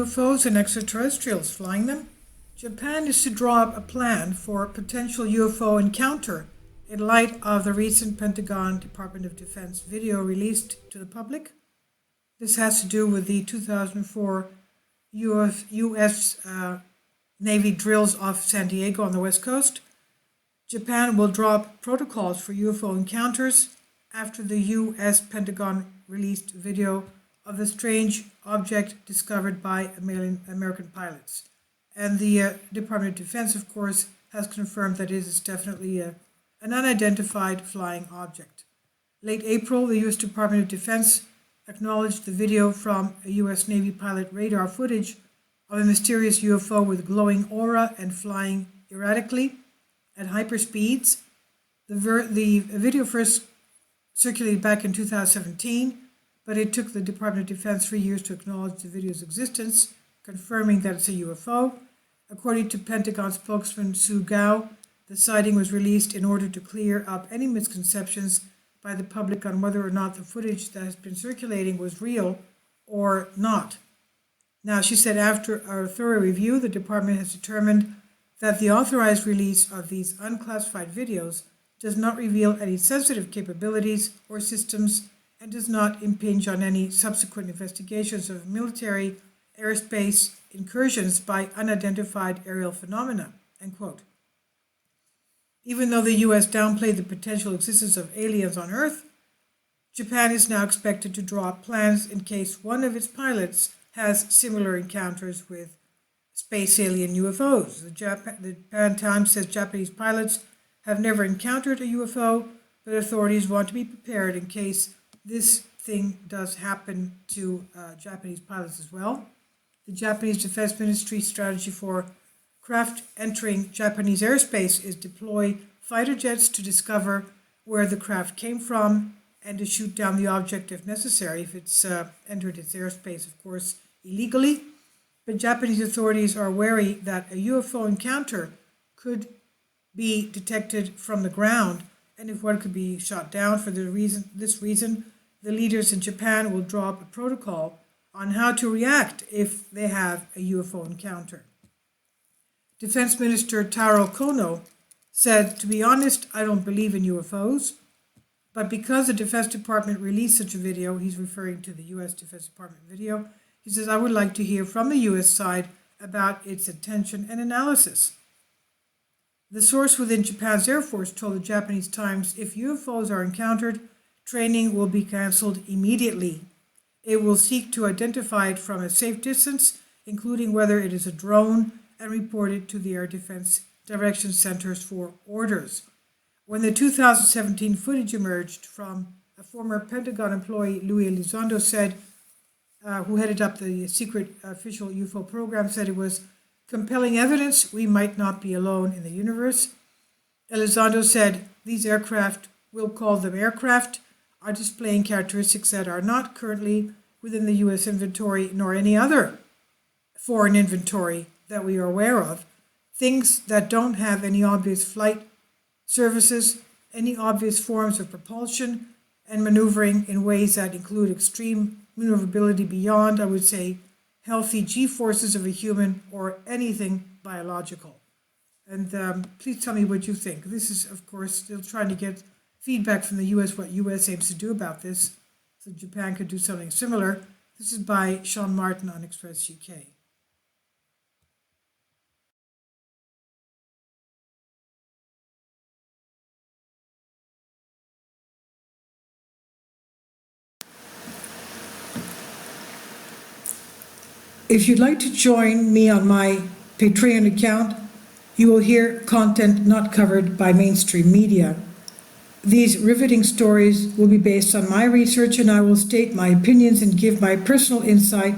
UFOs and extraterrestrials flying them? Japan is to draw up a plan for a potential UFO encounter in light of the recent Pentagon Department of Defense video released to the public. This has to do with the 2004 U.S. Navy drills off San Diego on the West Coast. Japan will draw up protocols for UFO encounters after the U.S. Pentagon released video of the strange object discovered by American pilots. And the Department of Defense, of course, has confirmed that it is definitely an unidentified flying object. Late April, the U.S. Department of Defense acknowledged the video from a U.S. Navy pilot radar footage of a mysterious UFO with glowing aura and flying erratically at hyperspeeds. The video first circulated back in 2017, but it took the Department of Defense 3 years to acknowledge the video's existence, confirming that it's a UFO. According to Pentagon spokesman Sue Gao, the sighting was released in order to clear up any misconceptions by the public on whether or not the footage that has been circulating was real or not. Now, she said after a thorough review, the department has determined that the authorized release of these unclassified videos does not reveal any sensitive capabilities or systems and does not impinge on any subsequent investigations of military airspace incursions by unidentified aerial phenomena, end quote. Even though the U.S. downplayed the potential existence of aliens on Earth, Japan is now expected to draw up plans in case one of its pilots has similar encounters with space alien UFOs. The Japan Times says Japanese pilots have never encountered a UFO, but authorities want to be prepared in case this thing does happen to Japanese pilots as well. The Japanese Defense Ministry's strategy for craft entering Japanese airspace is deploy fighter jets to discover where the craft came from and to shoot down the object if necessary, if it's entered its airspace, of course, illegally. But Japanese authorities are wary that a UFO encounter could be detected from the ground, and if one could be shot down for this reason, the leaders in Japan will draw up a protocol on how to react if they have a UFO encounter. Defense Minister Taro Kono said, "To be honest, I don't believe in UFOs, but because the Defense Department released such a video," he's referring to the U.S. Defense Department video, he says, "I would like to hear from the U.S. side about its intention and analysis." The source within Japan's Air Force told the Japanese Times, "If UFOs are encountered, training will be cancelled immediately. It will seek to identify it from a safe distance, including whether it is a drone, and report it to the Air Defense Direction Centers for orders." When the 2017 footage emerged from a former Pentagon employee, Louis Elizondo said, who headed up the secret official UFO program, said it was compelling evidence we might not be alone in the universe. Elizondo said, "These aircraft, we'll call them aircraft, are displaying characteristics that are not currently within the U.S. inventory nor any other foreign inventory that we are aware of. Things that don't have any obvious flight services, any obvious forms of propulsion, and maneuvering in ways that include extreme maneuverability beyond, I would say, healthy G-forces of a human or anything biological." And please tell me what you think. This is, of course, still trying to get feedback from the U.S., what U.S. aims to do about this, so Japan could do something similar. This is by Sean Martin on Express UK. If you'd like to join me on my Patreon account, you will hear content not covered by mainstream media. These riveting stories will be based on my research, and I will state my opinions and give my personal insight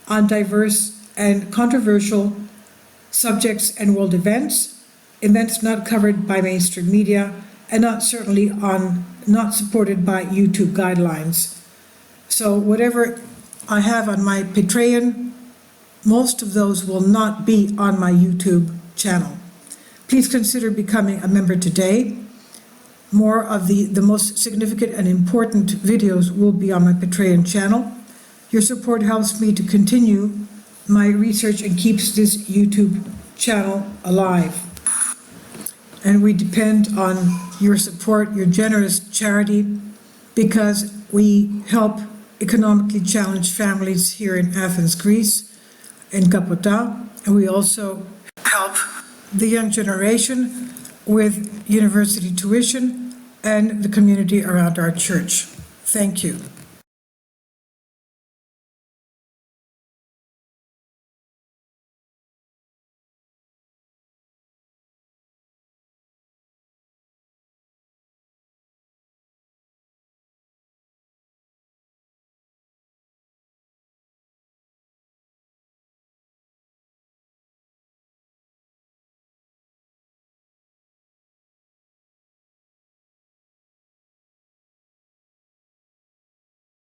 on diverse and controversial subjects and world events not covered by mainstream media, and not supported by YouTube guidelines. So whatever I have on my Patreon, most of those will not be on my YouTube channel. Please consider becoming a member today. More of the most significant and important videos will be on my Patreon channel. Your support helps me to continue my research and keeps this YouTube channel alive. And we depend on your support, your generous charity, because we help economically challenged families here in Athens, Greece, in Kapota, and we also help the young generation with university tuition and the community around our church. Thank you.